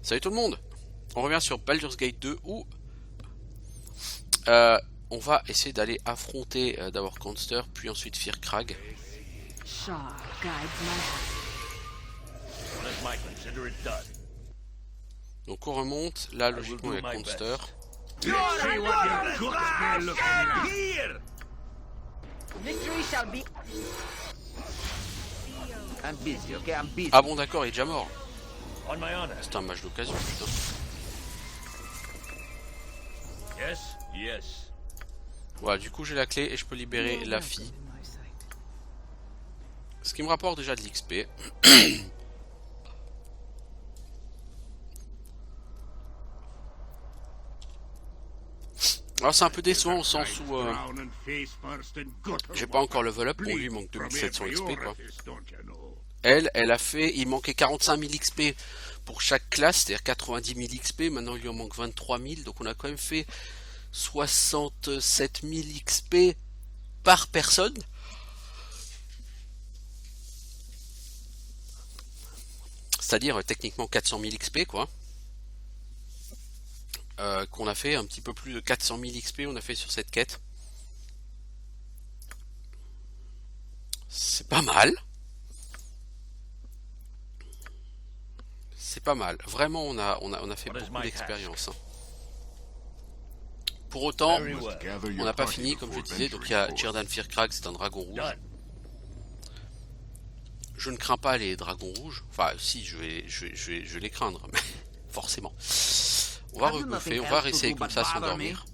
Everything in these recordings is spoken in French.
Salut tout le monde. On revient sur Baldur's Gate 2 où on va essayer d'aller affronter d'abord Conster, puis ensuite Firkrag. Donc on remonte, là logiquement il y a Conster. Ah bon d'accord, il est déjà mort. C'est un match d'occasion, putain. Voilà, du coup j'ai la clé et je peux libérer la fille. Ce qui me rapporte déjà de l'XP. Alors c'est un peu décevant au sens où j'ai pas encore level up. Bon, lui il manque 2700 XP quoi. Elle a fait, il manquait 45 000 XP pour chaque classe, c'est-à-dire 90 000 XP. Maintenant il lui en manque 23 000, donc on a quand même fait 67 000 XP par personne. C'est-à-dire techniquement 400 000 XP quoi. Qu'on a fait un petit peu plus de 400 000 XP, on a fait sur cette quête. C'est pas mal. C'est pas mal. Vraiment, on a fait beaucoup d'expérience. Hein. Pour autant, on n'a pas fini, comme je disais. Donc il y a Círdan Firkrag, c'est un dragon rouge. Je ne crains pas les dragons rouges. Enfin, si, je vais les craindre, mais forcément. On va rebuffer, on va réessayer comme ça sans dormir.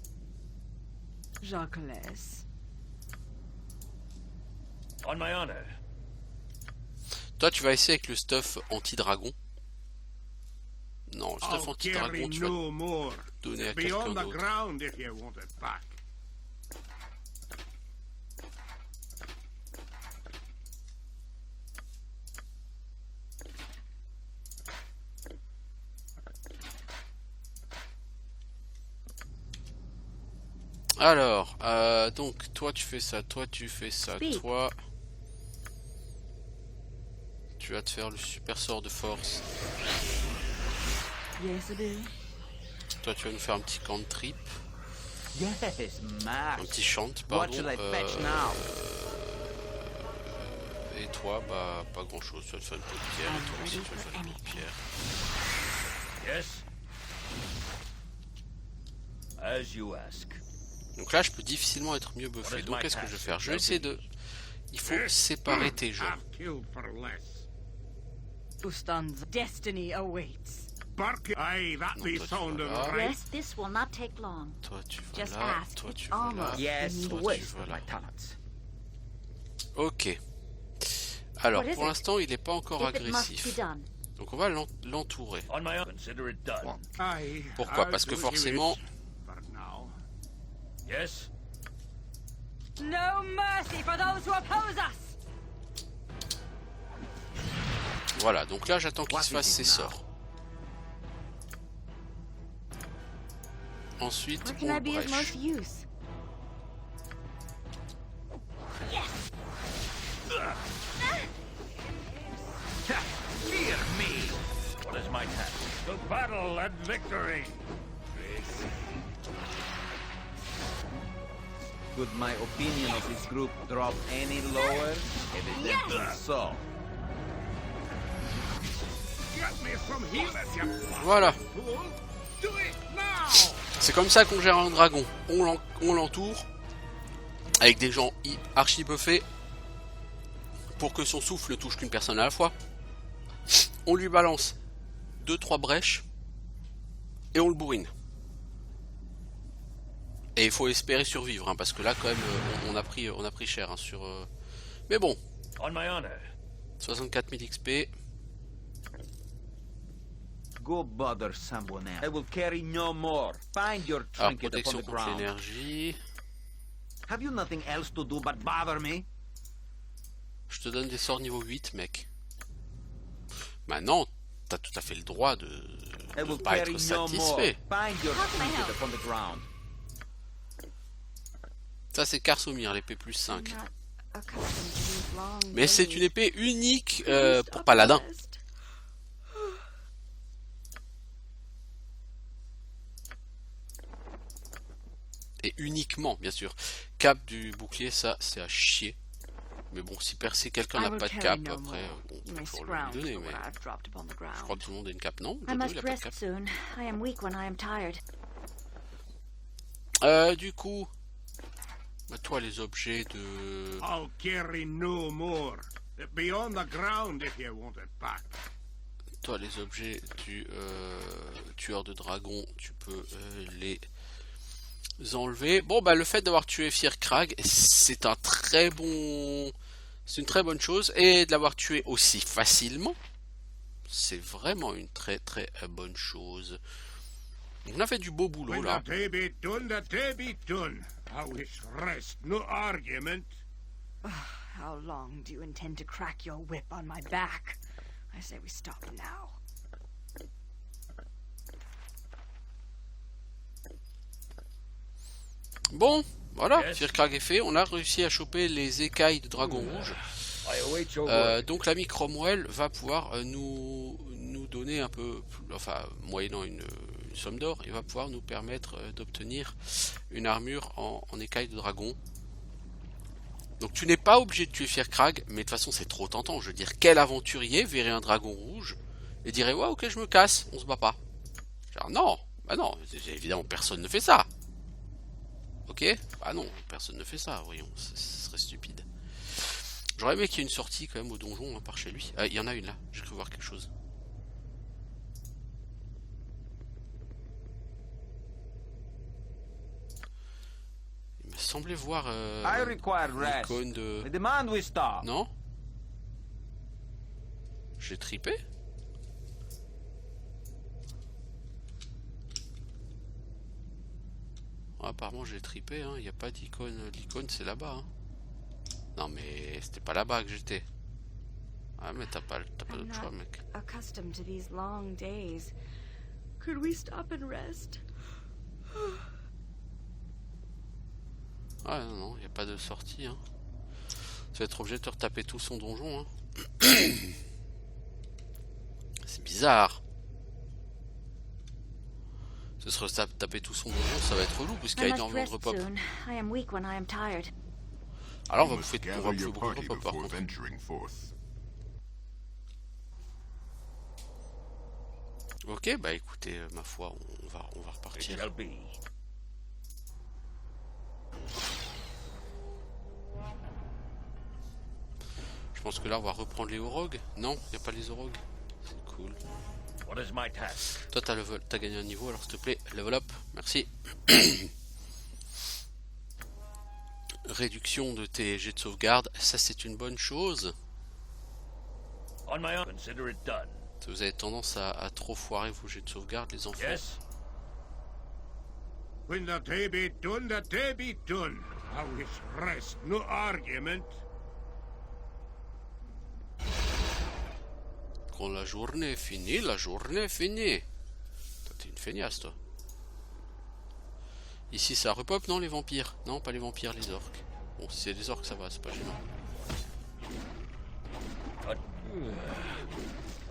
Toi, tu vas essayer avec le stuff anti-dragon. Non, le stuff anti-dragon, tu vas donner à quelqu'un d'autre. Alors, donc, toi tu fais ça, toi tu fais ça, toi... Tu vas te faire le super sort de force. Toi tu vas nous faire un petit cantrip. Un petit chant, pardon. Et toi, bah, pas grand chose, tu vas te faire une peau de pierre, et toi aussi tu vas te faire une peau de pierre. Donc là je peux difficilement être mieux buffé, donc qu'est-ce que je vais faire? Je vais essayer de... Il faut séparer tes jeux. Ustan's destiny awaits. Yes, this will not take long. Toi tu vas Just là, ask. toi It's tu vas là, almost Yes, toi tu waste vas of là. my talents. Ok. Alors What is pour it? l'instant il n'est pas encore If it must be agressif. done. Donc on va l'entourer. Pourquoi? Parce que forcément... No mercy for those who oppose us. Voilà, donc là j'attends qu'il se fasse ses sorts. Ensuite What on can I be of brèche. most use? Fear me! What is my task? To battle and victory! Could my opinion of this group drop any lower? Evidently so. Get me from here, you Voilà. fool! Do it now! C'est comme ça qu'on gère un dragon. On l'entoure avec des gens archi buffés pour que son souffle ne touche qu'une personne à la fois. On lui balance 2-3 brèches et on le bourrine. Et il faut espérer survivre, hein, parce que là quand même on a pris cher hein, sur... Mais bon, 64 000 XP. Go bother someone else. I will carry no more. Find your Alors trinket upon protection the contre ground. l'énergie. Have you nothing else to do but bother me? Je te donne des sorts niveau 8 mec. Maintenant, t'as tout à fait le droit de I will pas carry être no more. satisfait. Find your How can I trinket help? upon the ground. Ça c'est Karsomir, l'épée plus 5. I'm not accustomed to these long Mais c'est days. une épée unique Please pour stop Paladin. the rest. Et uniquement, bien sûr. Cap du bouclier, ça, c'est à chier. Mais bon, si percer quelqu'un I n'a will pas de carry cap, no après, more. on You peut may toujours scrounge lui donner, for mais what I've dropped upon the je crois ground. que tout le monde a une cape. Non, I Jojo, must il a pas de rest cap. soon. I am weak when I am tired. Du coup, bah, toi, les objets de... I'll carry no more. Be on the ground if you want it back. Toi, les objets du tueur de dragon, tu peux les enlever. Bon, bah, le fait d'avoir tué Firkrag, c'est un très bon... C'est une très bonne chose. Et de l'avoir tué aussi facilement, c'est vraiment une très très bonne chose. Donc, on a fait du beau boulot, When là. the day be done, the day be done. I wish rest, no argument. How long do you intend to crack your whip on my back? I say we stop now. Bon, voilà, Yes. Firkrag est fait. On a réussi à choper les écailles de dragon rouge. I await your word. Donc l'ami Cromwell va pouvoir nous donner un peu, enfin moyennant une somme d'or, il va pouvoir nous permettre d'obtenir une armure en écailles de dragon. Donc tu n'es pas obligé de tuer Firkrag, mais de toute façon c'est trop tentant. Je veux dire, quel aventurier verrait un dragon rouge et dirait ouais ok je me casse, on se bat pas. Genre non, bah non, évidemment personne ne fait ça. Ok, bah non, personne ne fait ça, voyons, ce serait stupide. J'aurais aimé qu'il y ait une sortie quand même au donjon hein, par chez lui. Il y en a une là, j'ai cru voir quelque chose. Il m'a semblé voir I require rest. l'icône de... I demand we stop. Non? J'ai tripé? Apparemment j'ai tripé, hein. Il n'y a pas d'icône. L'icône c'est là-bas. Hein. Non mais c'était pas là-bas que j'étais. Ah mais t'as pas I'm d'autre choix not mec. accustomed to these long days. Could we stop and rest? Ah non, non, il n'y a pas de sortie. Hein. Tu vas être obligé de te retaper tout son donjon. Hein. C'est bizarre. Ce serait taper tout son donjon, ça va être relou puisqu'il y a I must énormément de rest repop. soon. I am weak when I am tired. Alors on You va must bouffer gather your beaucoup de party repop par before contre. venturing forth. Ok, bah écoutez, ma foi, on va It repartir. shall be. Je pense que là on va reprendre les orogs. Non, il n'y a pas les orogs. C'est cool. What is my task? Toi t'as gagné un niveau, alors s'il te plaît, level up, merci. Réduction de tes jets de sauvegarde, ça c'est une bonne chose. On my own, consider it done. Vous avez tendance à trop foirer vos jets de sauvegarde les enfants. Yes? When the day be done, the day be done. I wish rest, no argument. Quand la journée est finie, la journée est finie. Toi t'es une feignasse toi. Ici ça repop, non les vampires? Non pas les vampires, les orques. Bon si c'est les orques ça va, c'est pas gênant.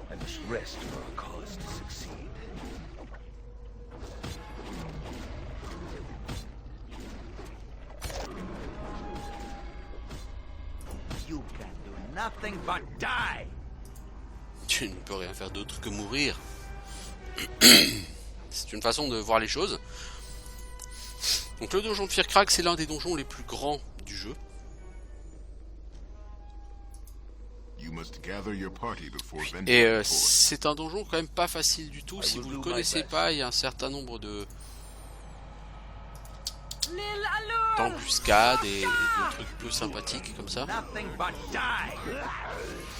I must rest for a cause to succeed. You can do nothing but die. Tu ne peux rien faire d'autre que mourir. C'est une façon de voir les choses. Donc le donjon de Firkrag c'est l'un des donjons les plus grands du jeu. You must gather your party before venturing Et forth. c'est un donjon quand même pas facile du tout. Si vous ne le connaissez pas, il y a un certain nombre de Lil Allure! d'embuscades et de trucs plus sympathiques comme ça. Nothing but die.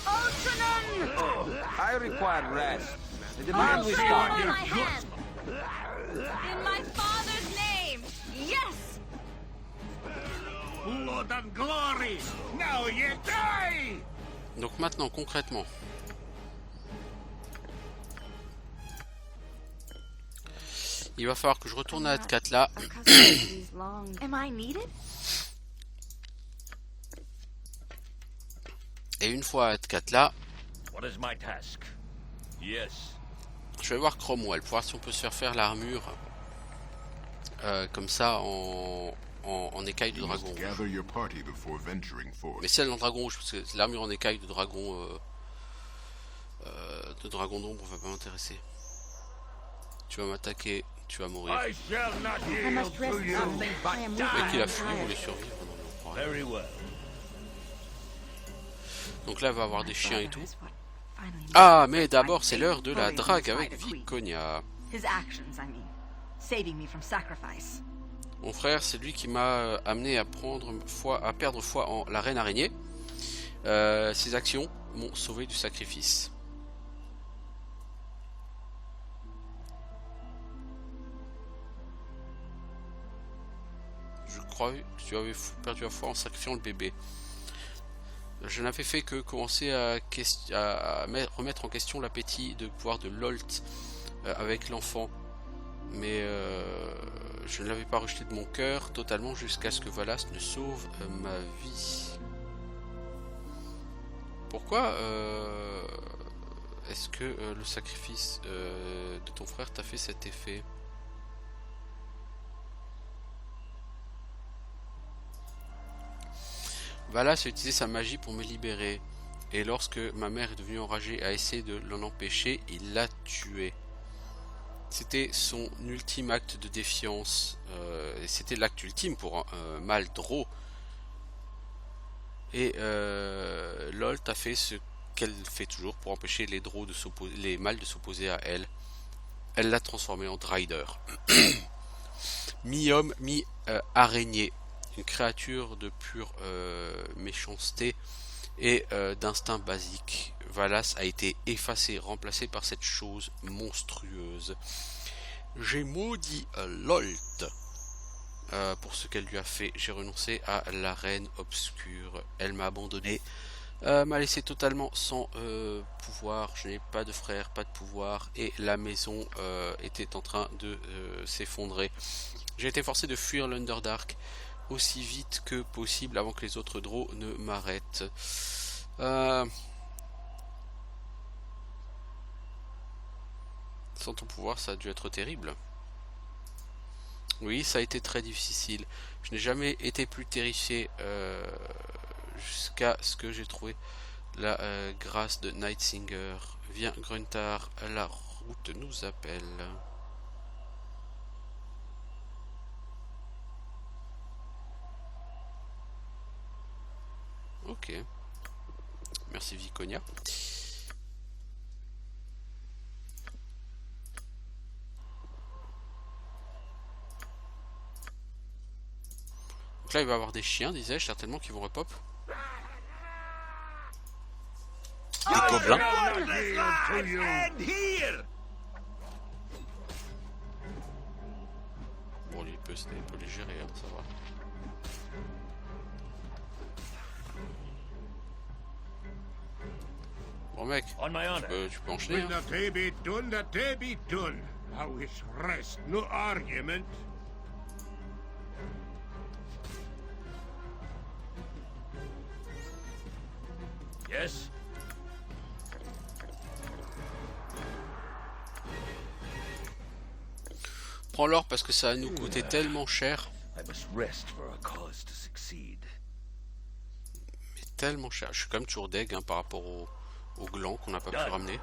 Ultranon! I require rest. I demand we Ultranon stop. in my hand! In my father's name! Yes! Blood and glory. Now you die. Donc maintenant concrètement, il va falloir que je retourne à Atkat là. Accustomed to these long. Am I needed? Et une fois à Atkat là, What is my task? Yes. je vais voir Cromwell pour voir si on peut se faire l'armure comme ça en écaille de You dragon must rouge. gather your party before venturing forth. Mais celle en dragon rouge, parce que l'armure en écaille de dragon d'ombre va pas m'intéresser. Tu vas m'attaquer, tu vas mourir. I shall not I yield must to rest you. something. I am Le mec weak il a and fui, il voulait tired. survivre. Non, mais on croit rien. Very well. Donc là, il va avoir des chiens et tout. Is what finally made Ah, me mais fight d'abord, c'est Vader, l'heure de la bullying drague me avec by the queen. Viconia. His actions, I mean. Saving me from sacrifice. Mon frère, c'est lui qui m'a amené à perdre foi en la reine araignée. Ses actions m'ont sauvé du sacrifice. Je crois que tu avais perdu la foi en sacrifiant le bébé. Je n'avais fait que commencer à remettre en question l'appétit de pouvoir de Lolt avec l'enfant. Mais je ne l'avais pas rejeté de mon cœur totalement jusqu'à ce que Valas ne sauve ma vie. Pourquoi est-ce que le sacrifice de ton frère t'a fait cet effet? Valas a utilisé sa magie pour me libérer. Et lorsque ma mère est devenue enragée à essayer de l'en empêcher, il l'a tué. C'était son ultime acte de défiance. Et c'était l'acte ultime pour un mâle Drow. Et Lolt a fait ce qu'elle fait toujours pour empêcher les mâles de s'opposer à elle. Elle l'a transformé en Drider. Mi-homme, mi-araignée. Une créature de pure méchanceté et d'instinct basique. Valas a été effacé, remplacé par cette chose monstrueuse. J'ai maudit Lolt pour ce qu'elle lui a fait. J'ai renoncé à la reine obscure. Elle m'a abandonné, m'a laissé totalement sans pouvoir. Je n'ai pas de frère, pas de pouvoir, et la maison était en train de s'effondrer. J'ai été forcé de fuir l'Underdark aussi vite que possible avant que les autres Drow ne m'arrêtent. Sans ton pouvoir, ça a dû être terrible. Oui, ça a été très difficile. Je n'ai jamais été plus terrifié jusqu'à ce que j'ai trouvé la grâce de Nightsinger. Viens, Gruntar, la route nous appelle. Ok. Merci Viconia. Donc là il va y avoir des chiens, disais-je, certainement qui vont repop. Des gobelins. Bon lui il peut les gérer, hein, ça va. Bon mec, On my honor. tu peux enchaîner. When Hein. the day be done, the day be done. How is rest, no argument. Yes. Prends l'or parce que ça va nous coûter tellement cher. I must rest for a cause to succeed. Mais tellement cher. Je suis quand même toujours deg hein, par rapport au gland qu'on n'a pas pu ramener.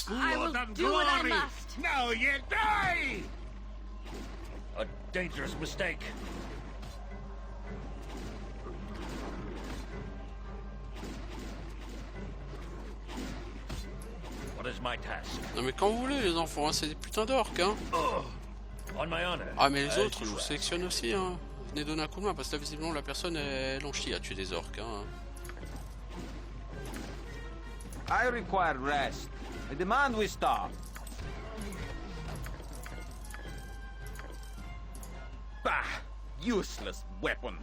I will Blood and do what I glory. must. Now you die! A dangerous mistake. What is my task? Non mais quand vous voulez les enfants, hein, c'est des putains d'orques hein. On my honor. Ah mais les As autres, you je vous ask. sélectionne aussi hein. Venez donner un coup de main parce que là visiblement la personne elle en chie à tuer des orques hein. I require rest. I demand we stop. Bah! Useless weapon.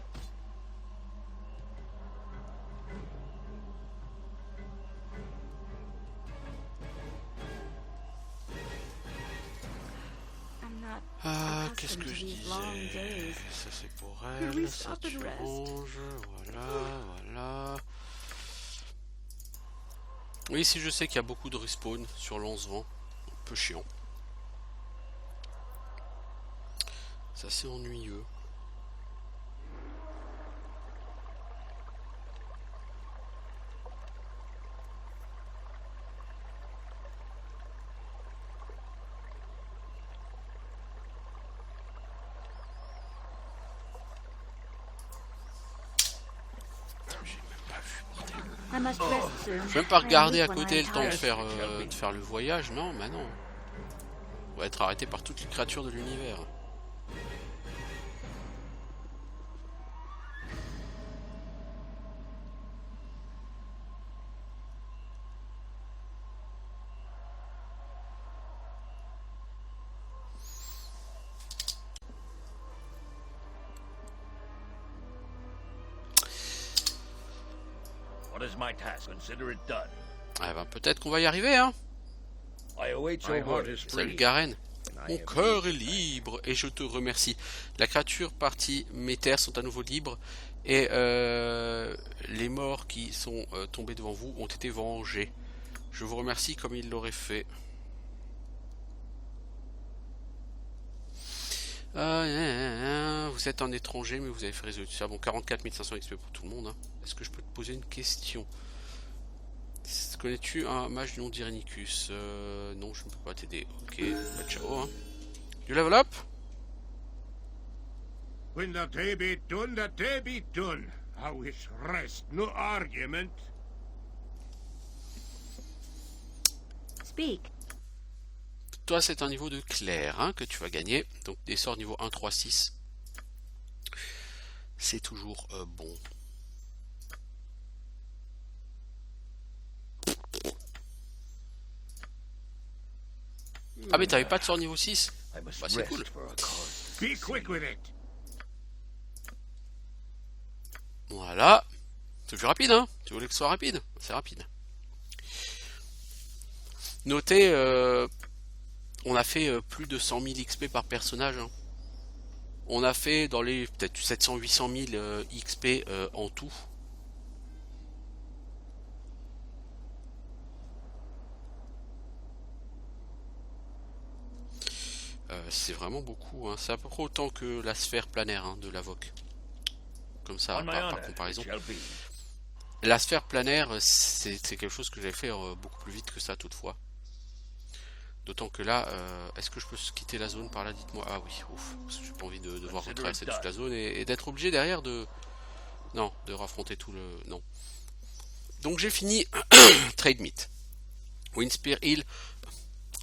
I'm not Ok, qu'est-ce que into je these long disais? days. Ça c'est pour Could we elle, ça stop tu and rest? ranges, voilà. Oui, ici je sais qu'il y a beaucoup de respawn sur Lance-Vent, un peu chiant. C'est assez ennuyeux. I must rest soon. Je vais même pas I am regarder à weak when côté I le am temps de tired. faire le voyage, non, bah non. On va être arrêté par toutes les créatures de l'univers. What is my task? Consider it done. Ah ben peut-être qu'on va y arriver, hein. I await My your heart word. is Salut free. Garen. and I Mon have cœur est need. libre et je te remercie. La créature partie, mes terres sont à nouveau libres et les morts qui sont tombés devant vous ont été vengés. Je vous remercie comme il l'aurait fait. Vous êtes un étranger mais vous avez fait résoudre ça. Bon, 44 500 XP pour tout le monde. Hein. Est-ce que je peux te poser une question? Connais-tu un mage du nom d'Irenicus? Non, je ne peux pas t'aider. Ok, bah ciao. Hein. You level up? When the day be done, the day be done. I wish rest, no argument. Speak. Toi, c'est un niveau de clair hein, que tu vas gagner. Donc, des sorts niveau 1, 3, 6. C'est toujours bon. Ah, mais t'avais pas de sort niveau 6? I must Bah, c'est rest cool. for a cause. Be quick with it. Voilà. C'est plus rapide, hein? Tu voulais que ce soit rapide? C'est rapide. Notez, on a fait plus de 100 000 XP par personnage. Hein. On a fait dans les peut-être 700-800 000 XP en tout. C'est vraiment beaucoup. Hein. C'est à peu près autant que la sphère planaire hein, de l'Avoc. Comme ça, On my par honor, comparaison. it shall be. La sphère planaire, c'est quelque chose que j'avais fait beaucoup plus vite que ça toutefois. D'autant que là, est-ce que je peux quitter la zone par là? Dites-moi. Ah oui, ouf. Parce que j'ai pas envie de devoir retraverser toute la zone et d'être obligé derrière de... Non, de raffronter tout le... Non. Donc j'ai fini Trade Meet. Windspear Hill,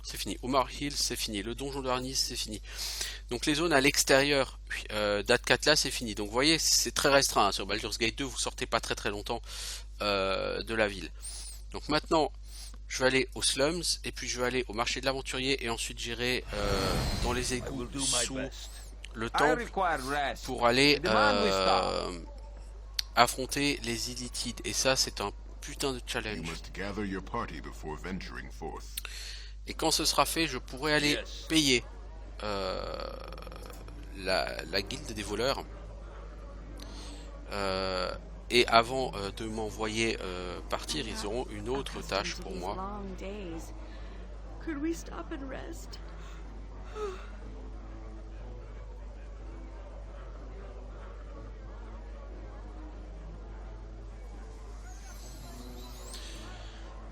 c'est fini. Omar Hill, c'est fini. Le donjon de Arnis, c'est fini. Donc les zones à l'extérieur d'Atkatla, c'est fini. Donc vous voyez, c'est très restreint. Hein. Sur Baldur's Gate 2, vous sortez pas très longtemps de la ville. Donc maintenant, je vais aller aux slums, et puis je vais aller au marché de l'aventurier, et ensuite j'irai dans les I will égouts do my sous best. le I temple require rest. pour aller Demand we stop. affronter les Illithides. Et ça, c'est un putain de You challenge. must gather your party before venturing forth. Et quand ce sera fait, je pourrai aller Yes. payer la guilde des voleurs. Et avant de m'envoyer partir, ils auront une autre tâche pour moi. Long days. Could we stop and rest?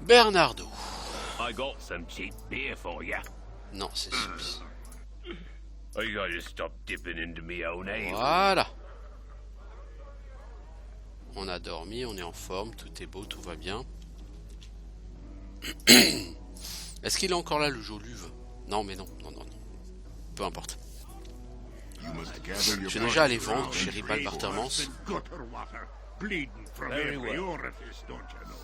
Bernardo. I got some cheap beer for ya. Non, c'est... I gotta stop dipping into me own ale. Voilà. On a dormi, on est en forme, tout est beau, tout va bien. Est-ce qu'il est encore là le Joluve? Non, mais non. Peu importe. You must gather your Je suis party déjà allé before vendre chez venturing Ribal forth. Bartermans. And gutter water, bleeding from Very every well. orifice, don't you know?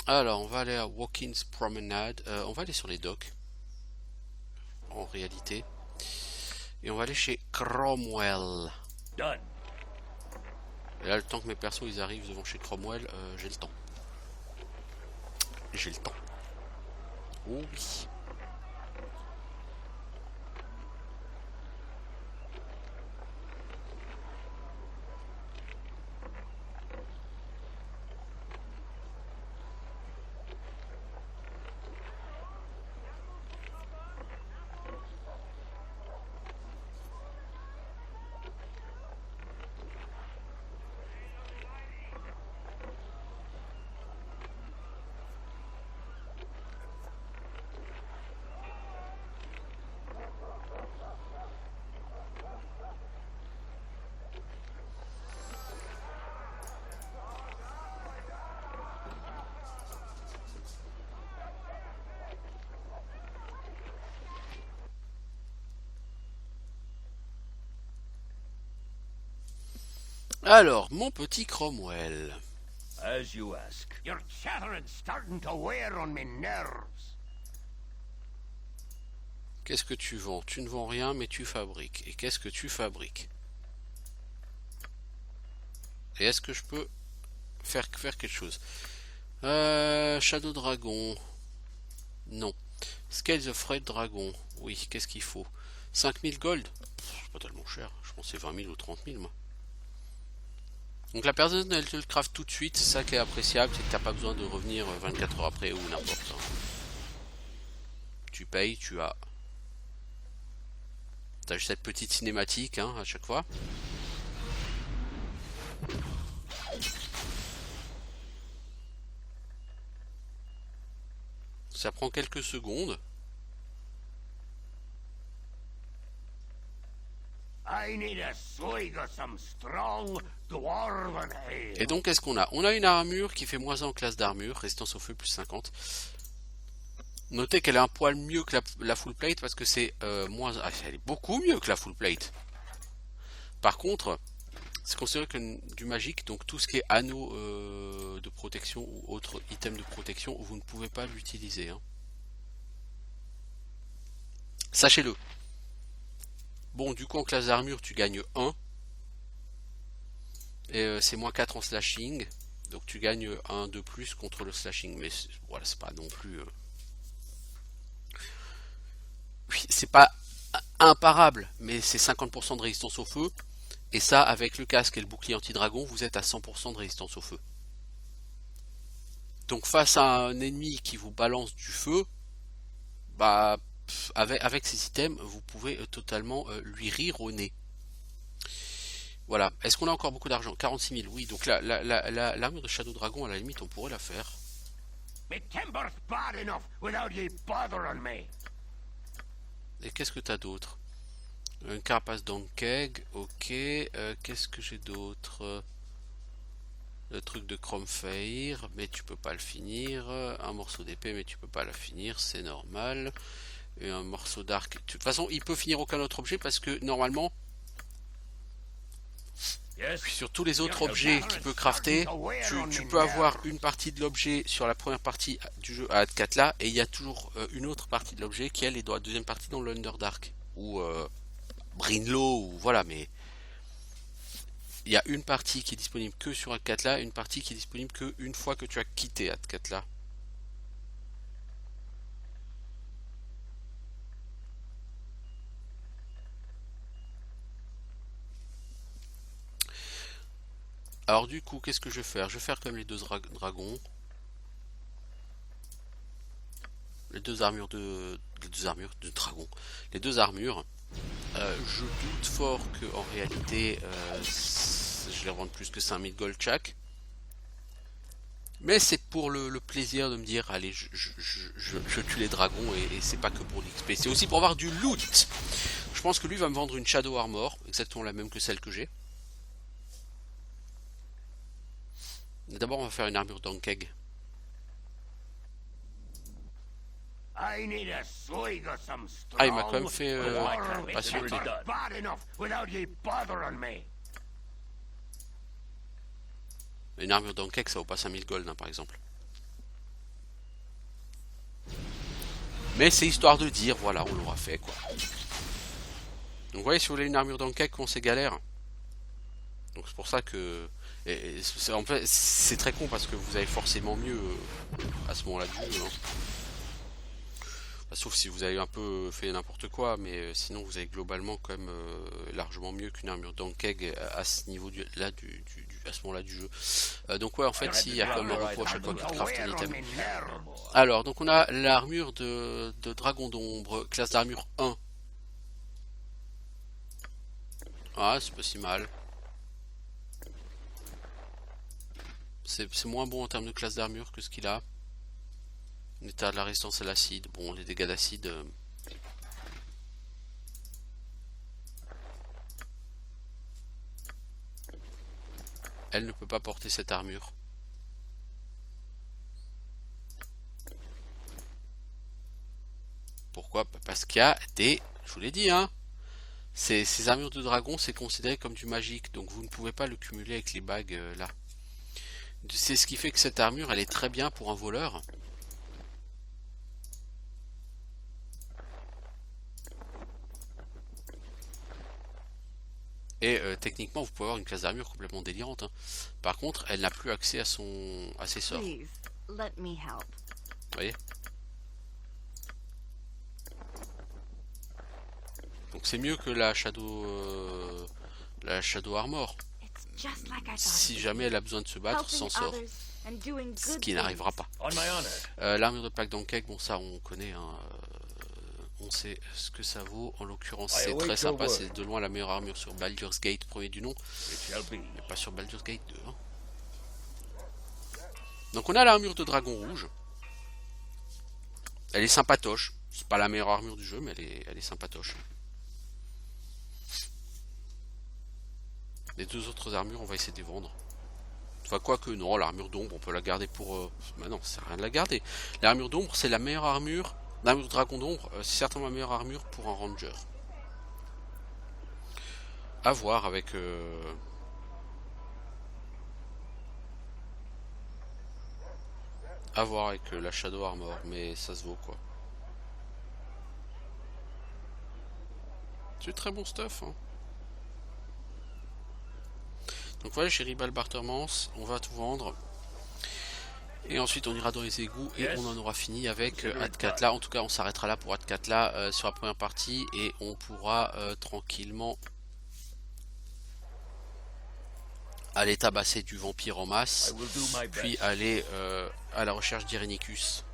Alors, on va aller à Watkins Promenade. On va aller sur les docks. En réalité. Et on va aller chez Cromwell. Done. Et là, le temps que mes persos ils arrivent devant chez Cromwell, j'ai le temps. j'ai le temps. Oh oui. Alors, mon petit Cromwell. As you ask. Your chattering's starting to wear on me nerves. Qu'est-ce que tu vends? Tu ne vends rien, mais tu fabriques. Et qu'est-ce que tu fabriques? Et est-ce que je peux faire quelque chose? Shadow Dragon. Non. Scales of Red Dragon. Oui, qu'est-ce qu'il faut? 5000 gold? C'est pas tellement cher. Je pensais 20 000 ou 30 000, moi. Donc la personne, elle te le craft tout de suite. C'est ça qui est appréciable, c'est que t'as pas besoin de revenir 24 heures après ou n'importe. Tu payes, tu as... T'as juste cette petite cinématique hein, à chaque fois. Ça prend quelques secondes. I need a swig of some strong dwarven ale. Et donc qu'est-ce qu'on a? On a une armure qui fait moins 1 en classe d'armure, résistance au feu plus 50. Notez qu'elle est un poil mieux que la full plate parce que c'est moins... Ah, elle est beaucoup mieux que la full plate. Par contre, c'est considéré comme du magique, donc tout ce qui est anneau de protection ou autre item de protection, vous ne pouvez pas l'utiliser. Hein. Sachez-le. Bon, du coup, en classe d'armure, tu gagnes 1. Et c'est moins 4 en slashing. Donc tu gagnes 1 de plus contre le slashing. Mais voilà, c'est pas non plus... Oui, c'est pas imparable, mais c'est 50% de résistance au feu. Et ça, avec le casque et le bouclier anti-dragon, vous êtes à 100% de résistance au feu. Donc face à un ennemi qui vous balance du feu, bah... Avec ces items, vous pouvez totalement lui rire au nez. Voilà. Est-ce qu'on a encore beaucoup d'argent? 46 000, oui. Donc l'armure de Shadow Dragon, à la limite, on pourrait la faire. Me timber's bad enough without ye bothering me. Et qu'est-ce que tu as d'autre? Une carapace d'Ankeg, ok. Qu'est-ce que j'ai d'autre? Le truc de Chromefire, mais tu peux pas le finir. Un morceau d'épée, mais tu peux pas la finir, c'est normal. Et un morceau d'arc. De toute façon, il peut finir aucun autre objet parce que normalement, sur tous les autres objets qu'il peut crafter, tu peux avoir une partie de l'objet sur la première partie du jeu à 4 là, et il y a toujours une autre partie de l'objet qui elle est dans la deuxième partie dans l'Underdark ou Brinlow ou voilà, mais il y a une partie qui est disponible que sur A4 là, une partie qui est disponible que une fois que tu as quitté A4 là. Alors du coup, qu'est-ce que je vais faire? Je vais faire comme les deux dragons. Les deux armures de dragon. Les deux armures. Je doute fort que en réalité, je les revende plus que 5000 gold chaque. Mais c'est pour le plaisir de me dire, allez, je tue les dragons et c'est pas que pour l'XP. C'est aussi pour avoir du loot. Je pense que lui va me vendre une Shadow Armor, exactement la même que celle que j'ai. D'abord, on va faire une armure d'Ankeg. Ah, il m'a quand même fait patienter. Une armure d'Ankeg, ça vaut pas 5000 gold, hein, par exemple. Mais c'est histoire de dire, voilà, on l'aura fait, quoi. Donc, vous voyez, si vous voulez une armure d'Ankeg, comment c'est galère. Donc, c'est pour ça que... Et en fait, c'est très con parce que vous avez forcément mieux à ce moment-là du jeu. Hein. Sauf si vous avez un peu fait n'importe quoi, mais sinon vous avez globalement quand même largement mieux qu'une armure d'Ankeg à ce niveau à ce moment-là du jeu. Donc ouais, en fait, il y a quand même un repos à chaque fois qu'il craft un item. Alors, donc on a l'armure de dragon d'ombre, classe d'armure 1. Ah, c'est pas si mal. C'est moins bon en termes de classe d'armure que ce qu'il a. État de la résistance à l'acide. Bon, les dégâts d'acide. Elle ne peut pas porter cette armure. Pourquoi? Parce qu'il y a des... Je vous l'ai dit, hein. Ces armures de dragon, c'est considéré comme du magique. Donc vous ne pouvez pas le cumuler avec les bagues là. C'est ce qui fait que cette armure, elle est très bien pour un voleur. Et techniquement, vous pouvez avoir une classe d'armure complètement délirante. Hein. Par contre, elle n'a plus accès à ses sorts. Please, let me help. Vous voyez? Donc c'est mieux que la Shadow Armor. It's just like I thought. Si jamais elle a besoin de se battre, sans sort. And doing Ce good qui n'arrivera pas. On my honor. L'armure de plaque d'Ankeg, bon ça on connaît. Hein, on sait ce que ça vaut. En l'occurrence, c'est très sympa. C'est de loin la meilleure armure sur Baldur's Gate, premier du nom. Mais pas sur Baldur's Gate 2. Hein. Donc on a l'armure de dragon rouge. Elle est sympatoche. C'est pas la meilleure armure du jeu, mais elle est sympatoche. Les deux autres armures, on va essayer de les vendre. Enfin, quoique, non, l'armure d'ombre, on peut la garder pour... Bah non, ça sert à rien de la garder. L'armure d'ombre, c'est la meilleure armure. L'armure de dragon d'ombre, c'est certainement la meilleure armure pour un ranger. À voir avec... À voir avec la Shadow Armor, mais ça se vaut quoi. C'est très bon stuff. Hein. Donc voilà, chez Ribal Bartermans, on va tout vendre. Et ensuite on ira dans les égouts et on en aura fini avec Atkatla. En tout cas on s'arrêtera là pour Atkatla sur la première partie. Et on pourra tranquillement aller tabasser du vampire en masse. Puis aller à la recherche d'Irenicus.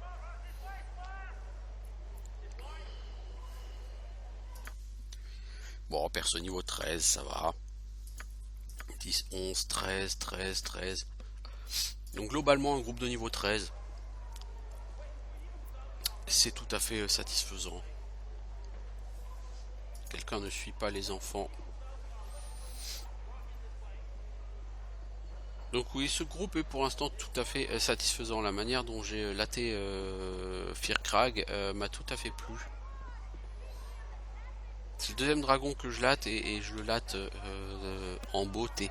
Bon, perso niveau 13, ça va. 10, 11, 13, 13, 13. Donc globalement un groupe de niveau 13. C'est tout à fait satisfaisant. Quelqu'un ne suit pas les enfants. Donc oui, ce groupe est pour l'instant tout à fait satisfaisant. La manière dont j'ai laté Firkrag m'a tout à fait plu. C'est le deuxième dragon que je latte et je le latte en beauté.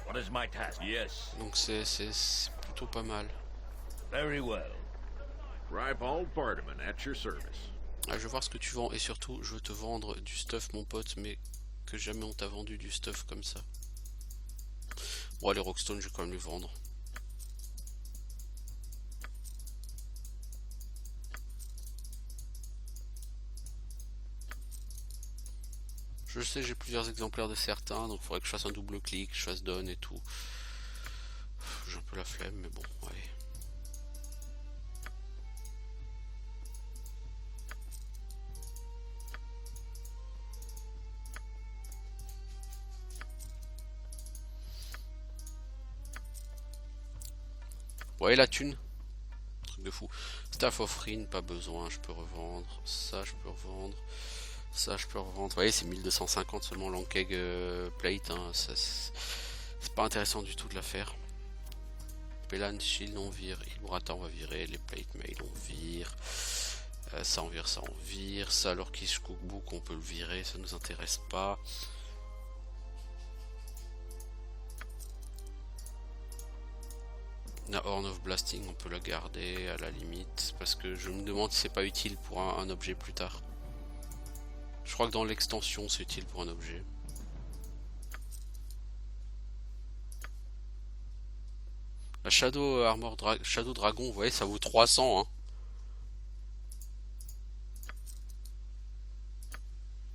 What is my task? Yes. Donc c'est plutôt pas mal. Very well. Rybald Barterman at your service. Ah, je veux voir ce que tu vends et surtout je veux te vendre du stuff mon pote, mais que jamais on t'a vendu du stuff comme ça. Bon les Rockstone je vais quand même les vendre. Je sais, j'ai plusieurs exemplaires de certains, donc il faudrait que je fasse un double clic, je fasse donne et tout. J'ai un peu la flemme, mais bon, allez. Vous voyez la thune? Truc de fou. Staff of Rin, pas besoin, je peux revendre. Ça, je peux revendre. Ça je peux revendre, vous voyez c'est 1250 seulement l'Ankeg plate, hein. C'est pas intéressant du tout de la faire. Pelan Shield on vire, Ilbrata on va virer, les plate mail on vire, ça on vire, ça on vire, ça l'Orkish Cookbook on peut le virer, ça nous intéresse pas. La Horn of Blasting on peut la garder à la limite, parce que je me demande si c'est pas utile pour un objet plus tard. Je crois que dans l'extension c'est utile pour un objet. La Shadow Shadow Dragon, vous voyez, ça vaut 300. Hein.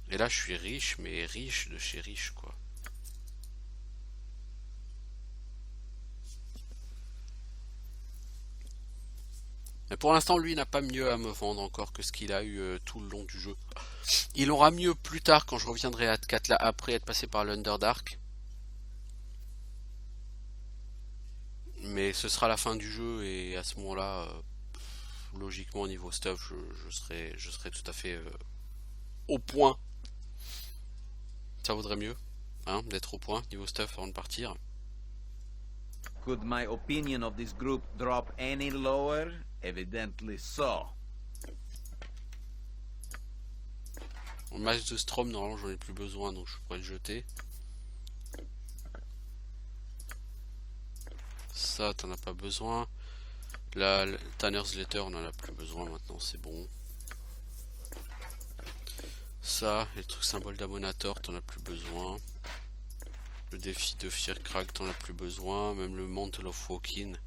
Et là, je suis riche, mais riche de chez riche, quoi. Mais pour l'instant, lui, il n'a pas mieux à me vendre encore que ce qu'il a eu tout le long du jeu. Il aura mieux plus tard quand je reviendrai à Tkatla après être passé par l'Underdark. Mais ce sera la fin du jeu et à ce moment-là, logiquement au niveau stuff, je serai tout à fait au point. Ça vaudrait mieux, hein, d'être au point niveau stuff avant de partir. Could my opinion of this group drop any lower? Evidently so. Le match de Strom, normalement j'en ai plus besoin donc je pourrais le jeter. Ça t'en as pas besoin. La Tanner's Letter on en a plus besoin maintenant, c'est bon. Ça, les trucs symboles d'Amonator t'en as plus besoin. Le défi de Firkrag t'en as plus besoin. Même le Mantle of Walking,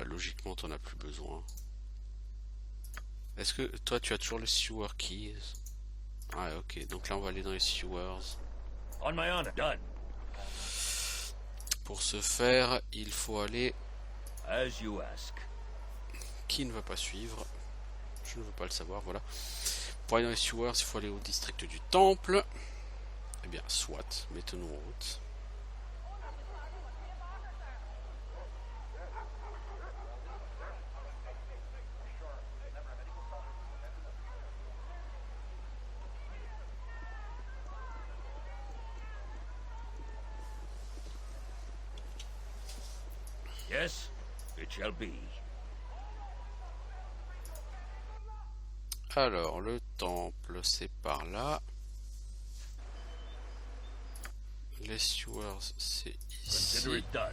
logiquement t'en as plus besoin. Est-ce que toi tu as toujours les Sewer Keys? Ah ok, donc là on va aller dans les Sewers. On my honor, done. Pour ce faire, il faut aller... As you ask. Qui ne va pas suivre? Je ne veux pas le savoir, voilà. Pour aller dans les Sewers, il faut aller au district du Temple. Eh bien, soit, mettons-nous en route. Yes, it shall be. Alors, le temple, c'est par là. Les Sewers, c'est Consider ici. it done.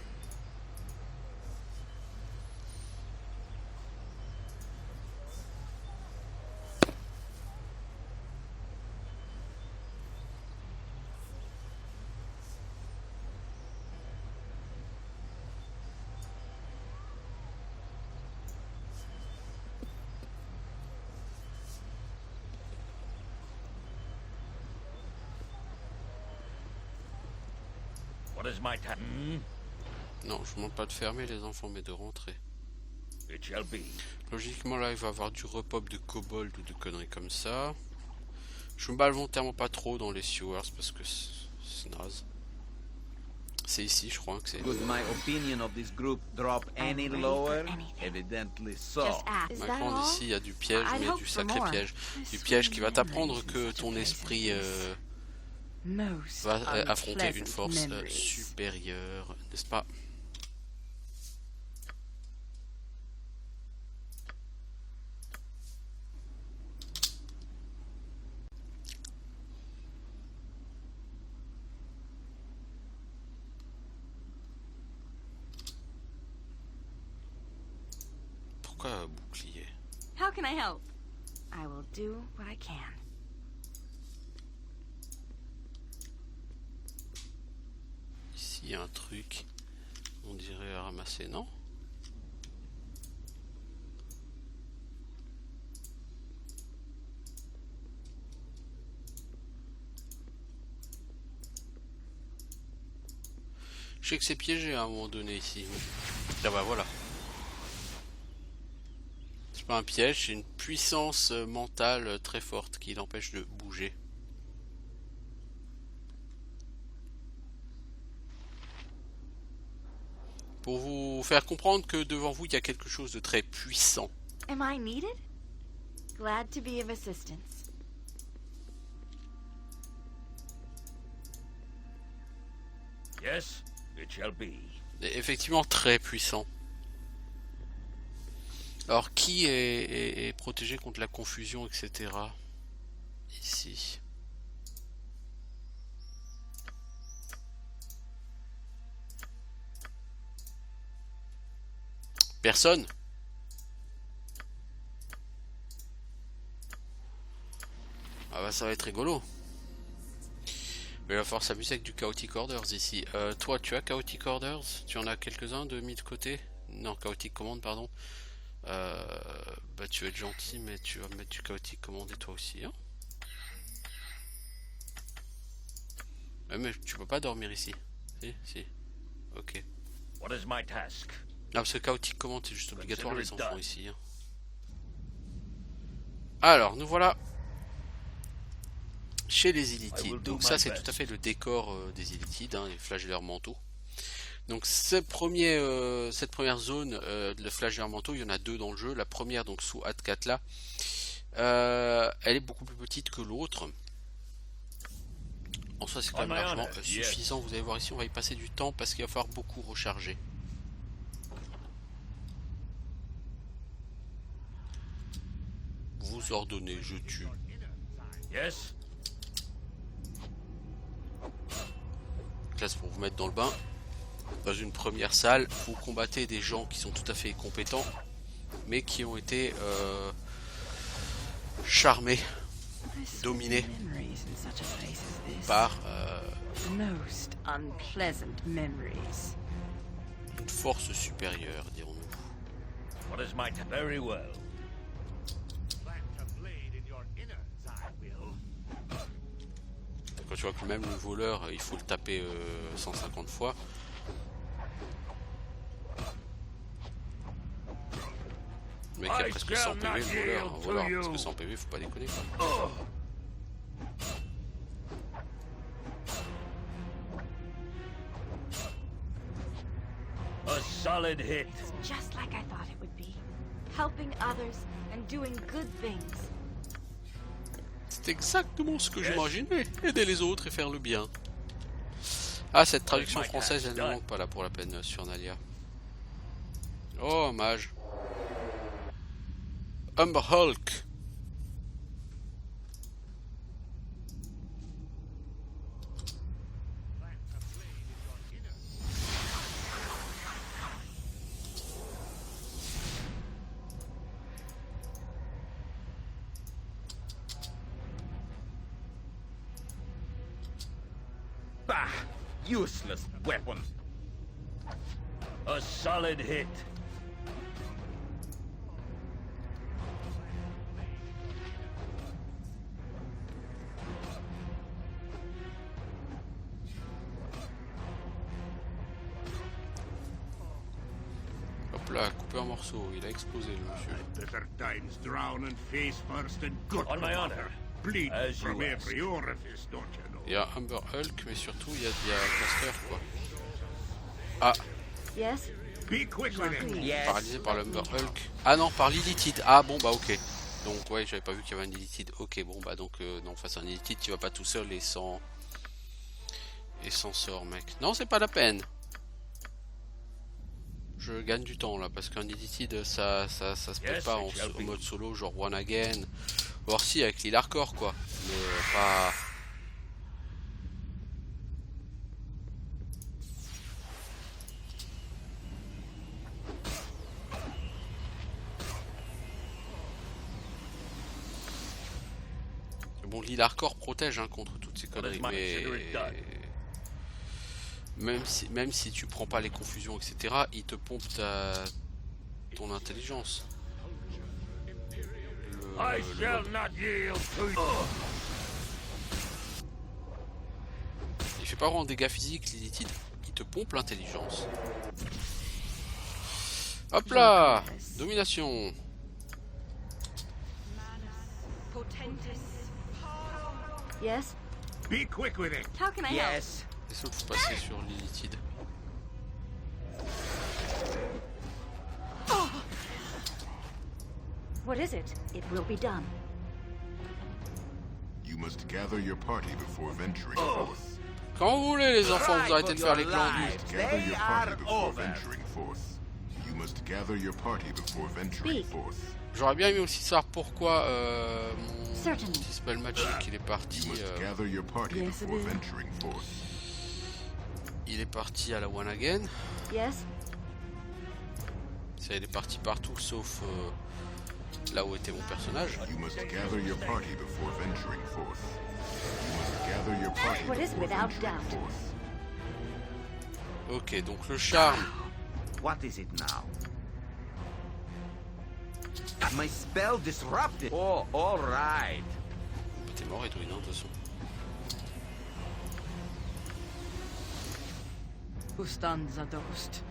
What is my time? Non, je ne demande pas de fermer les enfants, mais de rentrer. It shall be. Logiquement, là, il va y avoir du repop de kobold ou de conneries comme ça. Je me bats volontairement pas trop dans les Sewers parce que c'est naze. C'est ici, je crois que c'est... Could my opinion of this group drop any ready for lower? anything. Evidently so. Just ask. Is that Maintenant, all? ici, il y a du piège, I'd mais hope du for sacré more. piège. Du This piège qui va sweet t'apprendre memories que in such a ton place as esprit this. Most va affronter une unpleasant force memories. supérieure, n'est-ce pas? Pourquoi un bouclier? How can I help? I will do what I can. Ici, il y a un truc, on dirait à ramasser, non? Je sais que c'est piégé à un moment donné ici. Ah bah voilà. C'est pas un piège, c'est une puissance mentale très forte qui l'empêche de bouger. Pour vous faire comprendre que devant vous il y a quelque chose de très puissant. Am I needed? Glad to be of assistance. Yes, it shall be. Et effectivement très puissant. Alors qui est protégé contre la confusion, etc. Ici. Personne. Ah bah ça va être rigolo. Mais il va falloir s'amuser avec du Chaotic Orders ici. Toi, tu as Chaotic Orders? Tu en as quelques-uns de mis de côté? Non, Chaotic Command, pardon. Bah tu vas être gentil, mais tu vas mettre du Chaotic Command et toi aussi, hein. Mais tu peux pas dormir ici. Si. Ok. What is my task? Non, parce que Chaotic Command c'est juste obligatoire les enfants ici, hein. Alors, nous voilà chez les Illithides. Donc ça c'est tout à fait le décor des Illithides, hein, les flagelleurs mentaux. Donc cette première zone de flagelleurs mentaux, il y en a deux dans le jeu. La première donc sous Athkatla, elle est beaucoup plus petite que l'autre. En soi c'est quand même largement suffisant. Vous allez voir ici, on va y passer du temps parce qu'il va falloir beaucoup recharger. Vous ordonnez, je tue. Yes. Là c'est pour vous mettre dans le bain. Dans une première salle, vous combattez des gens qui sont tout à fait compétents, mais qui ont été charmés, dominés par Most unpleasant memories. une force supérieure, dirons-nous. What is my very well. Quand tu vois que même le voleur, il faut le taper 150 fois. Le mec a presque 100 PV, le voleur, hein, voilà, parce que 100 PV, faut pas déconner quoi. A solid hit. Just like I thought it would be. Helping others and doing good things. C'est exactement ce que j'imaginais, aider les autres et faire le bien. Ah, cette traduction française, elle ne manque pas là pour la peine sur Nalia. Oh, mage. Umber Hulk. Bah! Useless weapon! A solid hit. Hop là, coupé en morceaux, il a explosé le monsieur. Better times drown and face first and gut On my honor. Bleed As you from ask. every orifice, don't you know? Il y a Umber Hulk, mais surtout il y a Caster quoi. Ah, Yes? Be quick with it. Yes! paralysé par l'Umber Hulk. Ah non, par l'Illithide. Ah bon bah ok. Donc ouais, j'avais pas vu qu'il y avait un Illithide. Ok, bon bah donc non, face à un Illithide, tu vas pas tout seul et sans sort mec. Non, c'est pas la peine. Je gagne du temps là parce qu'un Illithide ça se peut pas en mode solo genre one again. Voir si avec l'île hardcore quoi. Mais pas. Bon, l'île hardcore protège hein, contre toutes ces conneries, mais même si tu prends pas les confusions, etc., il te pompe ton intelligence. I shall not yield to you. Il fait pas vraiment de dégâts physiques, l'Illithide. Il te pompe l'intelligence. Hop là, domination. Yes? Be quick with it. How can I help? Yes! Laisse-le faut passer sur l'Illithide. What is it? It will be done. You must gather your party before venturing forth. Quand vous voulez les enfants, vous arrêtez de faire les clans. Gather They your are party before over. venturing forth. You must gather your party before venturing Speak. forth. J'aurais bien aimé aussi savoir pourquoi mon Certainly. petit spell magic il est parti. You must gather your party Yes, it before is. venturing forth. Il est parti à la one again. Yes? Il est parti partout sauf là où était mon personnage. You must gather your party before venturing forth. You must Gather your party What is before without venturing doubt? forth. Ok, donc le charme. What is it now? My spell disrupted. Oh, all right. T'es mort Edwin, hein, de toute façon. Ustanza dost.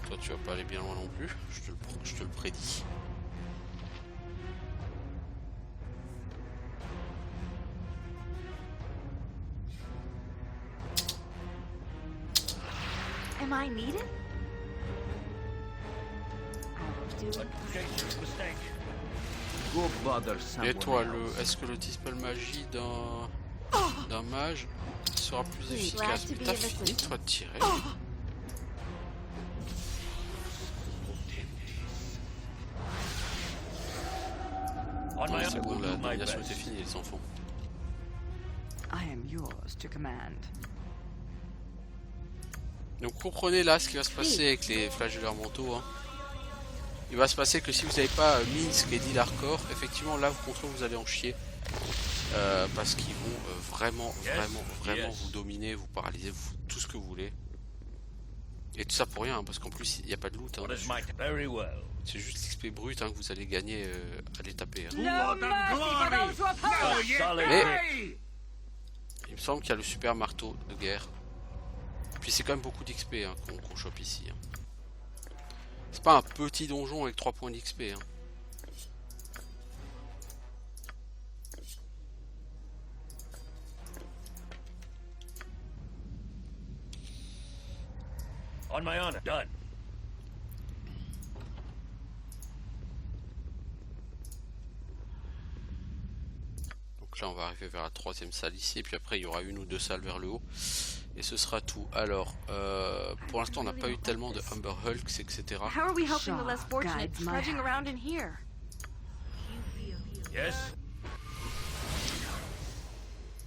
Toi tu vas pas aller bien loin non plus, je te le prédis. Am I needed? I will do But Jason's mistake. Go bother someone Et toi, else. est-ce que le dispel magie d'un mage sera plus efficace? Mais t'as fini toi de tirer. On my Ouais, c'est honor, bon, we'll la do my domination best. était finie les enfants. I am yours to command. Donc comprenez là ce qui va se passer avec les flagellaires mentaux. Hein. Il va se passer que si vous n'avez pas mis ce qu'est dit l'hardcore, effectivement là contre eux vous allez en chier. Parce qu'ils vont vraiment vous dominer, vous paralyser, tout ce que vous voulez. Et tout ça pour rien, hein, parce qu'en plus il n'y a pas de loot. Hein, What is my very well. c'est juste l'XP brut hein, que vous allez gagner à les taper. Hein. Blood and glory! Now ye Solid die! Il me semble qu'il y a le super marteau de guerre. Puis c'est quand même beaucoup d'XP hein, qu'on chope ici. Hein. C'est pas un petit donjon avec 3 points d'XP. Hein. On my honor. Done. Donc là on va arriver vers la 3e salle ici. Et puis après il y aura une ou deux salles vers le haut. Et ce sera tout. Alors, pour l'instant on n'a pas eu tellement de Humber Hulks, etc. How are we helping the less Shaw fortunate guides my trudging hand. around in here? Yes.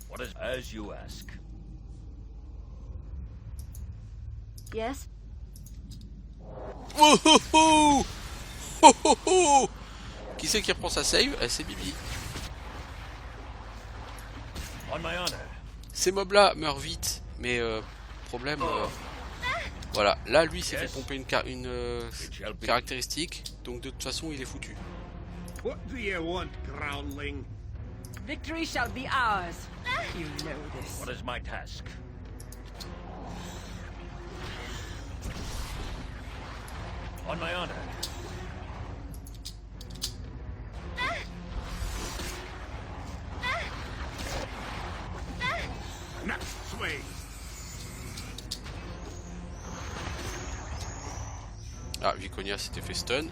What is as you ask? Yes? Oh, oh, oh oh, oh, oh. Qui c'est qui reprend sa save? C'est Bibi. On my honor. Ces mobs là meurent vite, mais problème. Voilà, là lui s'est fait pomper une caractéristique, donc de toute façon il est foutu. What do you want, groundling? Victory shall be ours. You know this. What is my task? On my honor. Next swing! Ah, Viconia s'était fait stun.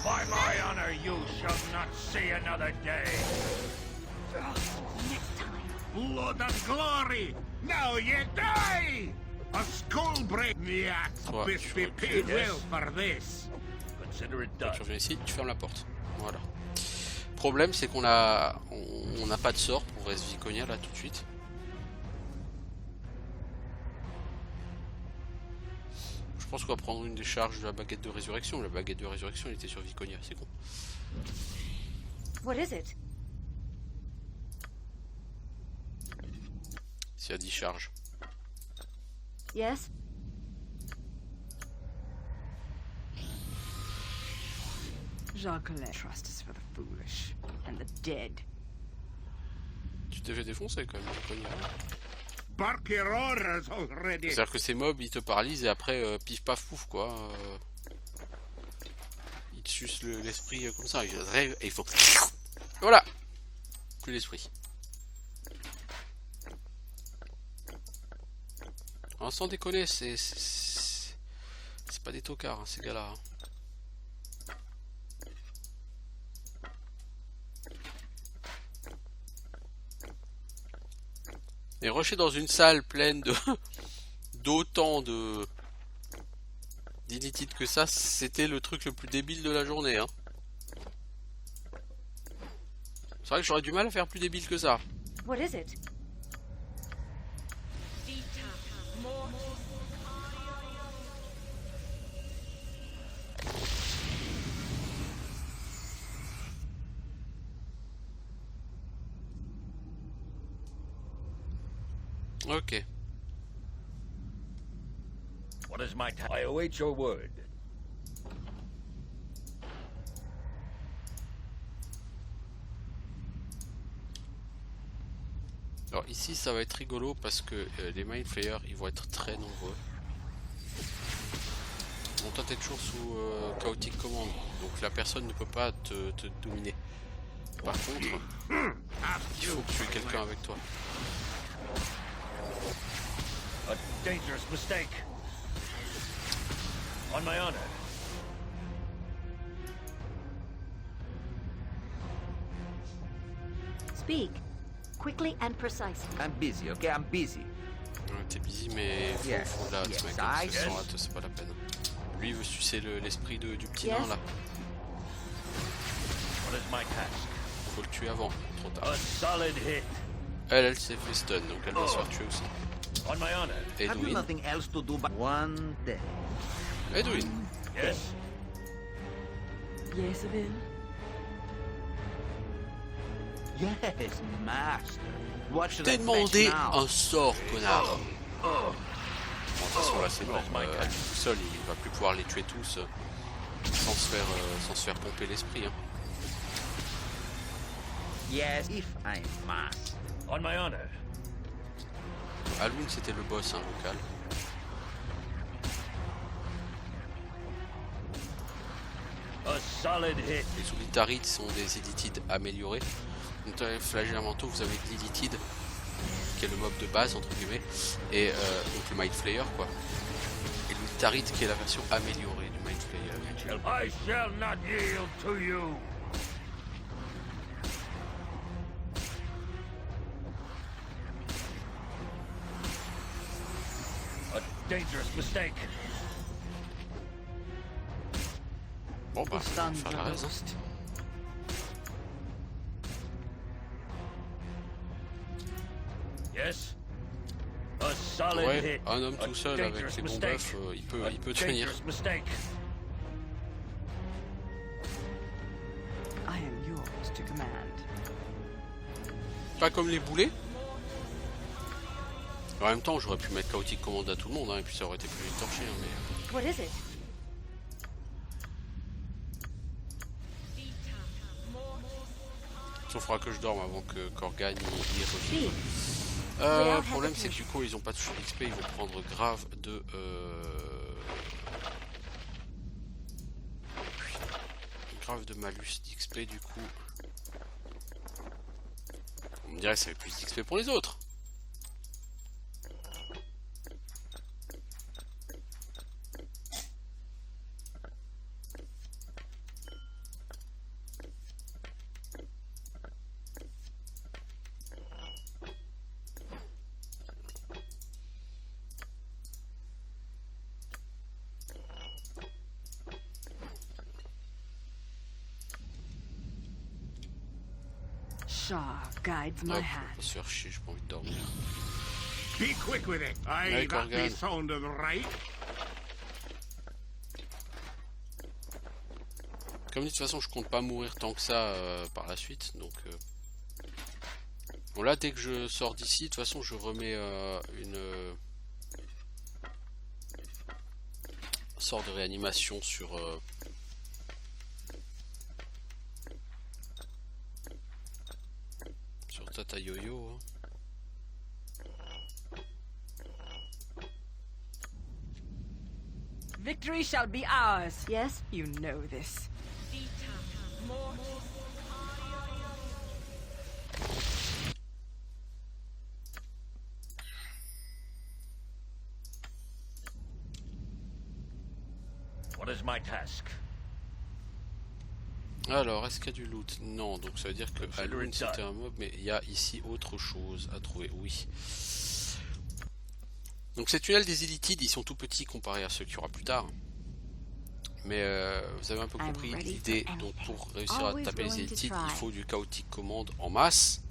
By my honor, you shall not see another day. Next time. Blood and glory! Now ye die! A skull break the axe Ouais, must je be vois paid que- well for this. Consider it done. Tu reviens ici, tu fermes la porte. Voilà. Problème c'est qu'on a on n'a pas de sort pour reste Viconia là tout de suite. Je pense qu'on va prendre une des charges de la baguette de résurrection. La baguette de résurrection elle était sur Viconia, c'est con. What is it? S'il y a 10 charges. Yes? Jacques trust is for the foolish and the dead. Tu t'es fait défoncer quand même Viconia. Bark your orders already. C'est-à-dire que ces mobs ils te paralysent et après pif paf pouf quoi. Ils te sucent l'esprit comme ça. Ils rêvent et il faut. Voilà. Plus l'esprit. Alors, sans déconner, c'est pas des tocards hein, ces gars-là. Hein. Et rusher dans une salle pleine de d'autant de d'initites que ça, c'était le truc le plus débile de la journée. Hein. C'est vrai que j'aurais du mal à faire plus débile que ça. What is it? Ok. What is my task? I await your word. Alors ici ça va être rigolo parce que les Mind Flayers ils vont être très nombreux. Bon toi t'es toujours sous Chaotic Command, donc la personne ne peut pas te dominer. Par contre, il faut que tu aies quelqu'un avec toi. A dangerous mistake. On my honor. Speak. Quickly and precisely. I'm busy, okay? I'm busy. Ouais, t'es busy mais faut là, yes, ce mec, I sans hâte, c'est pas la peine. Lui il veut sucer l'esprit du petit nain là. What is my task? Faut le tuer avant, trop tard. A solid hit. Elle s'est fait stun, donc elle va se faire tuer aussi. On my honor. Have you Edwin. nothing else to do but one day? Edwin. Yes. Yes, Vin? Yes, master. What should T'es I fetch demandé now? un sort, connard. Bon, de toute façon là c'est mort. À lui tout seul, il va plus pouvoir les tuer tous sans se faire pomper l'esprit. Hein. Yes, if I must. On my honor. Alwyn c'était le boss hein, local. A solid hit. Les Zulitarides sont des élitides améliorés. Donc dans les flagelles mentaux vous avez l'élitide qui est le mob de base entre guillemets et donc le Mind Flayer quoi. Et l'Ulitaride qui est la version améliorée du Mind Flayer. I shall not yield to you. A dangerous mistake. Bon bah The on va sun's faire la raison. roast. Yes. A solid Ouais, hit. un homme A tout seul avec dangerous les bons mistake. buffs, il A peut tenir. dangerous mistake. I am yours to command. Pas comme les boulets. En même temps, j'aurais pu mettre Chaotic Command à tout le monde, hein, et puis ça aurait été plus vite torché. Hein, mais... What is it? Il faudra que je dorme avant que Korgan y revienne. Speak. Le problème, c'est que du coup, ils ont pas touché d'XP, ils vont prendre grave de... grave de malus d'XP, du coup. On me dirait que ça fait plus d'XP pour les autres. Shah guides my Hop, on hand. va se faire chier, j'ai pas envie de dormir. Be quick with it. I Hey, got Corgan. me sounded right. Comme de toute façon je compte pas mourir tant que ça par la suite, donc bon là dès que je sors d'ici, de toute façon je remets une sorte de réanimation sur Tata Yo-Yo. Hein. Victory shall be ours. Yes? You know this. What is my task? Alors, est-ce qu'il y a du loot? Non, donc ça veut dire que Alwyn c'était un mob, mais il y a ici autre chose à trouver, oui. Donc ces tunnels des élitides, ils sont tout petits comparés à ceux qu'il y aura plus tard. Mais vous avez un peu compris l'idée, donc pour réussir à taper les élitides, il faut du Chaotic Command en masse.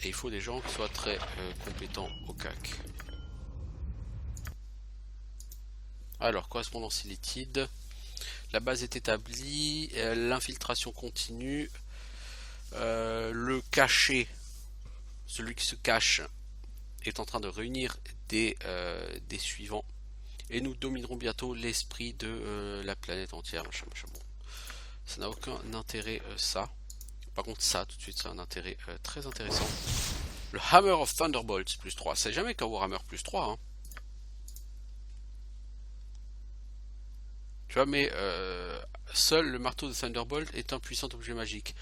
Et il faut des gens qui soient très compétents au CAC. Alors, correspondance illitide. La base est établie. L'infiltration continue. Le caché, celui qui se cache, est en train de réunir des suivants. Et nous dominerons bientôt l'esprit de la planète entière. Machin, bon. Ça n'a aucun intérêt, ça. Par contre, ça, tout de suite, c'est un intérêt très intéressant. Le Hammer of Thunderbolts, plus 3. C'est jamais qu'un Warhammer plus 3, hein. Tu vois, mais seul le marteau de Thunderbolt est un puissant objet magique.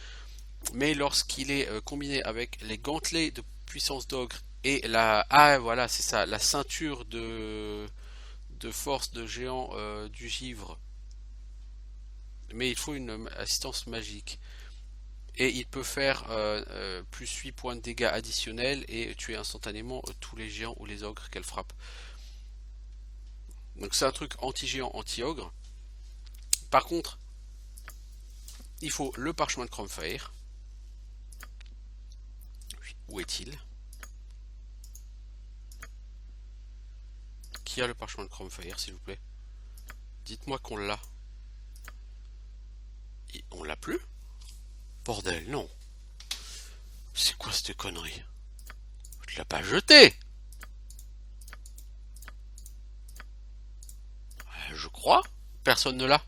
Mais lorsqu'il est combiné avec les gantelets de puissance d'ogre et la... Ah, voilà, c'est ça, la ceinture de force de géant du givre. Mais il faut une assistance magique. Et il peut faire plus 8 points de dégâts additionnels et tuer instantanément tous les géants ou les ogres qu'elle frappe. Donc c'est un truc anti-géant, anti-ogre. Par contre, il faut le parchemin de Chromefire. Où est-il? Qui a le parchemin de Chromefire, s'il vous plaît? Dites-moi qu'on l'a. On l'a plus? Bordel, non. C'est quoi cette connerie? Tu l'as pas jeté? Je crois. Personne ne l'a.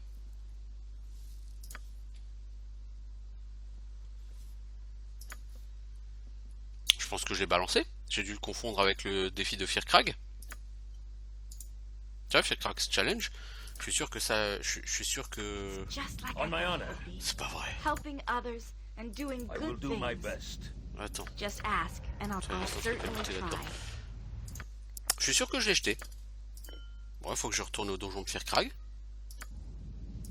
Je pense que je l'ai balancé. J'ai dû le confondre avec le défi de Firkrag. Tu vois, Firkrag's Challenge. Je suis sûr que ça... Je suis sûr que... Just like On I my thought honor. it would be. C'est pas vrai. Helping others and doing I will good do my things. best. Attends. Just ask, and I'll Tiens, attends, je vais certainly écouter là-dedans. try. Je suis sûr que je l'ai jeté. Bon, il faut que je retourne au donjon de Firkrag.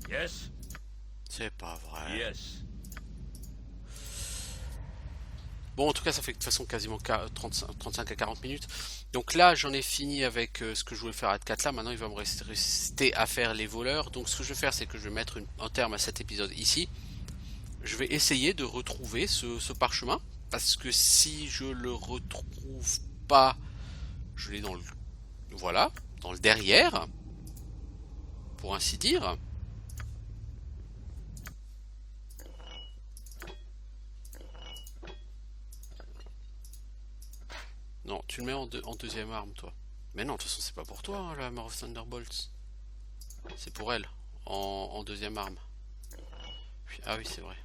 Yes? C'est pas vrai. Yes. Bon, en tout cas, ça fait de toute façon quasiment 35 à 40 minutes. Donc là, j'en ai fini avec ce que je voulais faire à 4 là. Maintenant, il va me rester à faire les voleurs. Donc ce que je vais faire, c'est que je vais mettre un terme à cet épisode ici. Je vais essayer de retrouver ce parchemin. Parce que si je le retrouve pas, je l'ai dans le... Voilà, dans le derrière. Pour ainsi dire. Non, tu le mets en deuxième arme, toi. Mais non, de toute façon, c'est pas pour toi, hein, la Hammer of Thunderbolts. C'est pour elle, en deuxième arme. Ah oui, c'est vrai.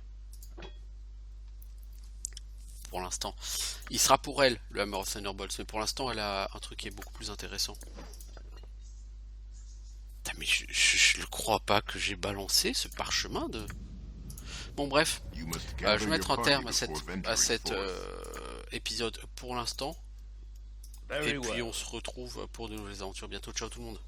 Pour l'instant. Il sera pour elle, le Hammer of Thunderbolts. Mais pour l'instant, elle a un truc qui est beaucoup plus intéressant. Putain, mais je le crois pas que j'ai balancé ce parchemin de... Bon, bref. You must Je gather vais mettre your un party terme before à cet venturing forth. épisode pour l'instant. Very Et puis well. on se retrouve pour de nouvelles aventures bientôt. Ciao tout le monde.